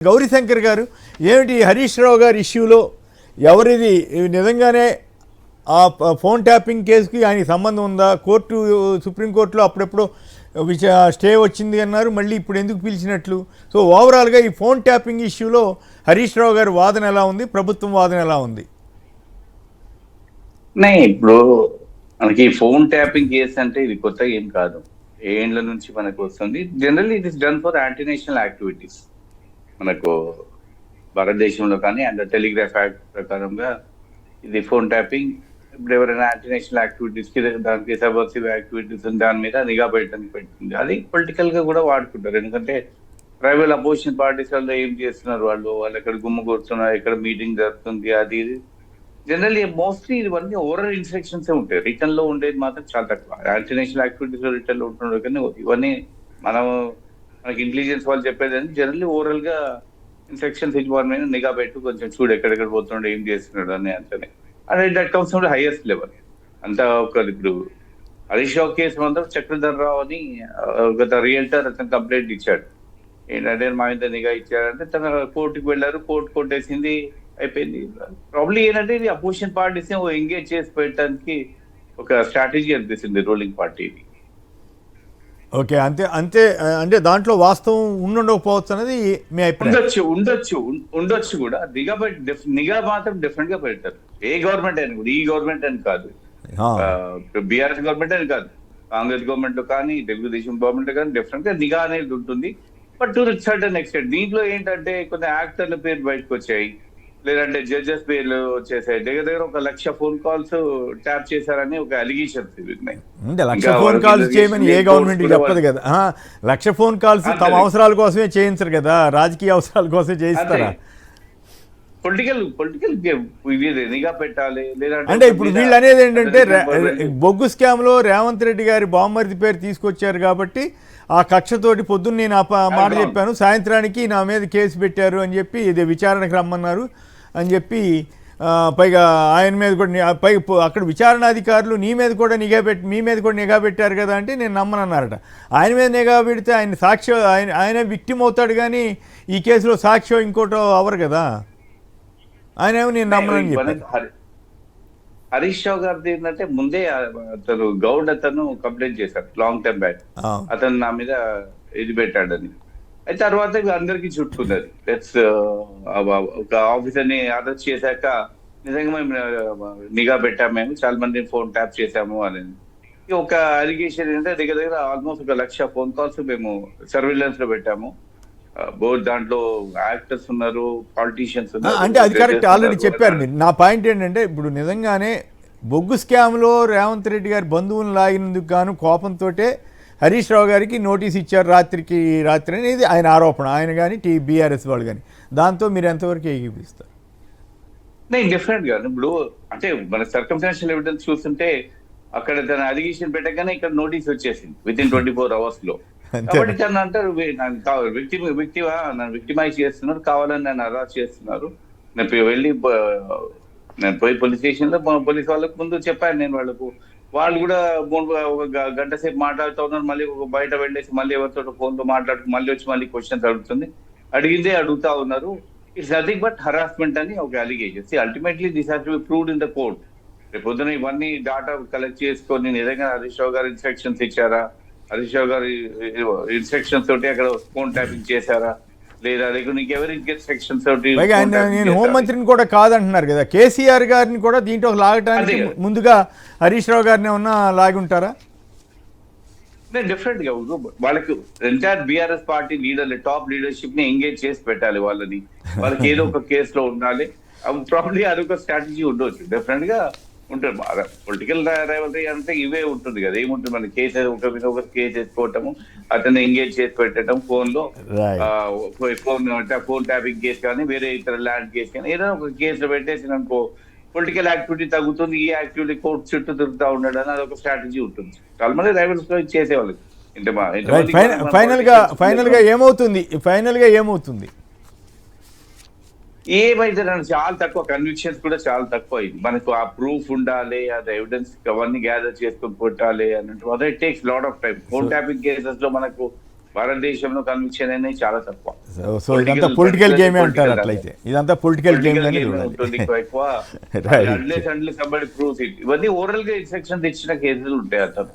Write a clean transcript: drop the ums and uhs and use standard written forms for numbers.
గౌరీశంకర్ గారు, ఏమిటి హరీష్ రావు గారి ఇష్యూలో ఎవరిది నిజంగానే ఆ ఫోన్ ట్యాపింగ్ కేసుకి ఆయనకి సంబంధం ఉందా? సుప్రీంకోర్టులో అప్పుడెప్పుడు స్టే వచ్చింది అన్నారు, మళ్ళీ ఇప్పుడు ఎందుకు పిలిచినట్లు? సో ఓవరాల్గా ఈ ఫోన్ ట్యాపింగ్ ఇష్యూలో హరీష్ రావు గారి వాదన ఎలా ఉంది, ప్రభుత్వం వాదన ఎలా ఉంది? ఇప్పుడు మనకి ఫోన్ ట్యాపింగ్ కేసు అంటే ఇది కొత్త ఏం కాదు, ఏళ్ళ నుంచి మనకు వస్తుంది. Generally it is done for anti national activities మనకు భారతదేశంలో కానీ. అండ్ టెలిగ్రాఫ్ యాక్ట్ ప్రకారంగా ఇది ఫోన్ ట్యాపింగ్ ఇప్పుడు ఎవరైనా యాంటీ నేషనల్ యాక్టివిటీస్ కి, దానికి సబర్సివ్ యాక్టివిటీస్ దాని మీద నిఘా పెట్టడానికి పెట్టింది. అది పొలిటికల్ గా కూడా వాడుకుంటారు, ఎందుకంటే ట్రైబల్ అపోజిషన్ పార్టీస్ వాళ్ళు ఏం చేస్తున్నారు, వాళ్ళు ఎక్కడ గుమ్మ కూర్చున్నారు, ఎక్కడ మీటింగ్ జరుగుతుంది, అది జనరల్లీ మోస్ట్లీ ఇవన్నీ ఓరల్ ఇన్స్ట్రక్షన్స్ ఉంటాయి. రిటర్న్ లో ఉండేది మాత్రం చాలా తక్కువ. యాంటీ నేషనల్ యాక్టివిటీస్ లో రిటర్న్ లో ఉంటున్నారు, కానీ ఇవన్నీ మనకి ఇంటెలిజెన్స్ వాళ్ళు చెప్పేది జనరల్లీ ఓరల్ గా ఇన్స్ట్రక్షన్స్ ఇచ్చి వారి మీద నిఘా పెట్టు, కొంచెం చూడు ఎక్కడెక్కడ పోతున్నాడు, ఏం చేస్తున్నాడు అని అంతనే. And that comes from highest level అంతా. ఇప్పుడు హరీష్ రావు కేసు అంతా చక్రధర్ రావు అని గత రియల్టర్ అతను కంప్లైంట్ ఇచ్చాడు. ఏంటంటే మా మీద నిఘా ఇచ్చాడంటే తన కోర్టుకు వెళ్ళారు, కోర్టు కొట్టేసింది, అయిపోయింది. ప్రాబ్లీ ఏంటంటే ఇది అపోజిషన్ పార్టీస్ ఎంగేజ్ చేసి పెట్టడానికి ఒక స్ట్రాటజీ అనిపిస్తుంది రూలింగ్ పార్టీకి. ఓకే, అంతే అంతే. అంటే దాంట్లో వాస్తవం ఉండకపోవచ్చు అనేది మీ అభిప్రాయం? ఉండొచ్చు కూడా. నిఘా మాత్రం డిఫరెంట్ గా పెడతారు. ఏ గవర్నమెంట్ అయినా కూడా, ఈ గవర్నమెంట్ అని కాదు, బీఆర్ఎస్ గవర్నమెంట్ అని కాదు, కాంగ్రెస్ గవర్నమెంట్ లో కానీ, తెలుగుదేశం గవర్నమెంట్ కానీ డిఫరెంట్ గా నిఘా అనేది ఉంటుంది. బట్ టు సర్టన్ ఎక్స్టెంట్ దీంట్లో ఏంటంటే కొన్ని యాక్టర్ల పేరు బయటకు వచ్చాయి, లేదంటే జడ్జెస్ పేర్లు వచ్చేసాయి. దగ్గర 1,00,000 ఫోన్ కాల్స్ ట్యాప్ చేశారని ఒక అలిగేషన్స్ ఉన్నాయి. 1,00,000 ఫోన్ కాల్స్ చేయమని ఏ గవర్నమెంట్ చెప్పదు కదా. 1,00,000 ఫోన్ కాల్స్ తమ అవసరాల కోసమే చేయించరు కదా, రాజకీయ అవసరాల కోసమే చేయిస్తారా? పొలిటికల్ నిఘా పెట్టాలి. అంటే ఇప్పుడు వీళ్ళు అనేది ఏంటంటే బొగ్గు స్కామ్ లో రేవంత్ రెడ్డి గారి బామ్మర్ది పేరు తీసుకొచ్చారు కాబట్టి ఆ కక్షతోటి పొద్దున్న నేను మాట చెప్పాను, సాయంత్రానికి నా మీద కేసు పెట్టారు అని చెప్పి ఇది విచారణకు రమ్మన్నారు అని చెప్పి, పైగా ఆయన మీద కూడా పైగా అక్కడ విచారణాధికారులు మీ మీద కూడా నిఘా పెట్టారు కదా అంటే నేను నమ్మనన్నారట. ఆయన మీద నిఘా పెడితే ఆయన సాక్ష్యం, ఆయన విక్టిమ్ అవుతాడు, కానీ ఈ కేసులో సాక్ష్యం ఇంకోటో అవరు కదా. ఆయన ఏమో నేను నమ్మనని చెప్పాను. హరీష్ రావు గారిది ఏంటంటే ముందే అతను గౌడ్ అతను కంప్లైంట్ చేశారు లాంగ్ టర్మ్ బ్యాక్, అతను నా మీద ఇది పెట్టాడని. అయితే తర్వాత అందరికీ చుట్టుకున్నది. ఒక ఆఫీసర్ ని అరెస్ట్ చేశాక నిజంగా మేము నిఘా పెట్టాము, మేము చాలా మంది ఫోన్ ట్యాప్ చేశాము అని ఒక అలిగేషన్ ఏంటంటే దగ్గర ఆల్మోస్ట్ 1,00,000 ఫోన్ కాల్స్ మేము సర్వేలెన్స్ లో పెట్టాము. బోర్డు దాంట్లో యాక్టర్స్ ఉన్నారు, పాలిటీషియన్స్ ఉన్నారు. అంటే అది కరెక్ట్, ఆల్రెడీ చెప్పారు మీరు. నా పాయింట్ ఏంటంటే ఇప్పుడు నిజంగానే బొగ్గు స్కామ్లో రేవంత్ రెడ్డి గారి బంధువులను లాగినందుకు గాను కోపంతో హరీష్ రావు గారికి నోటీస్ ఇచ్చారు రాత్రి అనేది ఆయన ఆరోపణ, ఆయన కానీ బీఆర్ఎస్ వాళ్ళు కానీ. దాంతో మీరు ఎంతవరకు ఏకీపిస్తారు? నేను డిఫరెంట్ గా ఇప్పుడు అంటే మన సర్కమ్స్టాన్షియల్ ఎవిడెన్స్ చూస్తుంటే అక్కడ తన అలిగేషన్ పెట్టగానే ఇక్కడ నోటీస్ వచ్చేసింది వితిన్ 24 hours లో. కాబట్టి తను అంటారు విక్టిమైజ్ చేస్తున్నారు, కావాలని నన్ను అరెస్ట్ చేస్తున్నారు. నేను పోయి పోలీస్ స్టేషన్ లో పోలీస్ వాళ్ళకు ముందు చెప్పాను నేను వాళ్ళకు. వాళ్ళు కూడా ఒక గంట సేపు మాట్లాడుతూ ఉన్నారు, మళ్ళీ ఒక బయట వెళ్ళేసి మళ్ళీ ఎవరితో ఫోన్ లో మాట్లాడుతూ మళ్ళీ వచ్చి మళ్ళీ క్వశ్చన్స్ అడిగిందే అడుగుతా ఉన్నారు. ఇట్స్ నథింగ్ బట్ హరాస్మెంట్ అని ఒక allegation. Ultimately this has to be proved in the court. రేపు పొద్దున ఇవన్నీ డాటా కలెక్ట్ చేసుకొని నిజంగా హరీష్ రావు గారు ఇన్స్ట్రక్షన్స్ ఇచ్చారా, హరీష్ రావు గారి ఇన్స్ట్రక్షన్స్ తోటి అక్కడ ఫోన్ ట్యాపింగ్ చేశారా లేదా, లేకపోతే ఇంకెవరి ఇన్స్ట్రక్షన్స్ తోటి. నేను హోంమంత్రిని కూడా కాదంటున్నారు కదా, కేసీఆర్ గారిని కూడా దీంట్లో లాగటానికి ముందుగా హరీష్ రావు గారిని ఏమన్నా లాగి ఉంటారా? డిఫరెంట్ గా వాళ్ళకి ఎంటైర్ బీఆర్ఎస్ పార్టీ లీడర్లు, టాప్ లీడర్షిప్ ని ఎంగేజ్ చేసి పెట్టాలి. వాళ్ళకి ఏదో ఒక కేసులో ఉండాలి. ప్రాబ్లీ అదొక స్ట్రాటజీ ఉండొచ్చు, డిఫరెంట్ గా ఉంటుంది. పొలిటికల్ రైవల్రీ అంటే ఇవే ఉంటుంది కదా. ఏముంటుంది మన కేసు ఒక కేసు వేసుకోవటము, అతను ఎంగేజ్ చేసి పెట్టడం ఫోన్ లో, ఫోన్ ట్యాపింగ్ కేసు కానీ వేరే ఇతర ల్యాండ్ కేసు కానీ ఏదైనా ఒక కేసులో పెట్టేసి అనుకో పొలిటికల్ యాక్టివిటీ తగ్గుతుంది, ఈ యాక్టివిటీ కోర్టు చుట్టూ తిరుగుతూ ఉండడం అని అదొక స్ట్రాటజీ ఉంటుంది. చాలా మంది రైవల్స్ చేసేవాళ్ళకి. ఫైనల్ గా ఏమవుతుంది ఏమైతే చాలా తక్కువ, కన్విక్షన్స్ కూడా చాలా తక్కువ. ఇది మనకు ఆ ప్రూఫ్ ఉండాలి, అది ఎవిడెన్స్ అవన్నీ గ్యాదర్ చేసుకొని కొట్టాలి అన్నట్టు. అదే takes lot of time. Phone tapping cases లో మనకు భారతదేశంలో కన్విక్షన్ అనేది చాలా తక్కువ. సో ఇదంతా పొలిటికల్ గేమే అంటారు అట్లయితే, ఇదంతా పొలిటికల్ గేమ్ అని ఉంటుంది చూడాలి. ఎక్కువ. Right. Unless somebody proves it. ఇవన్నీ ఓవరాల్ గా సెక్షన్ తెచ్చిన కేసులు ఉంటాయి అతను.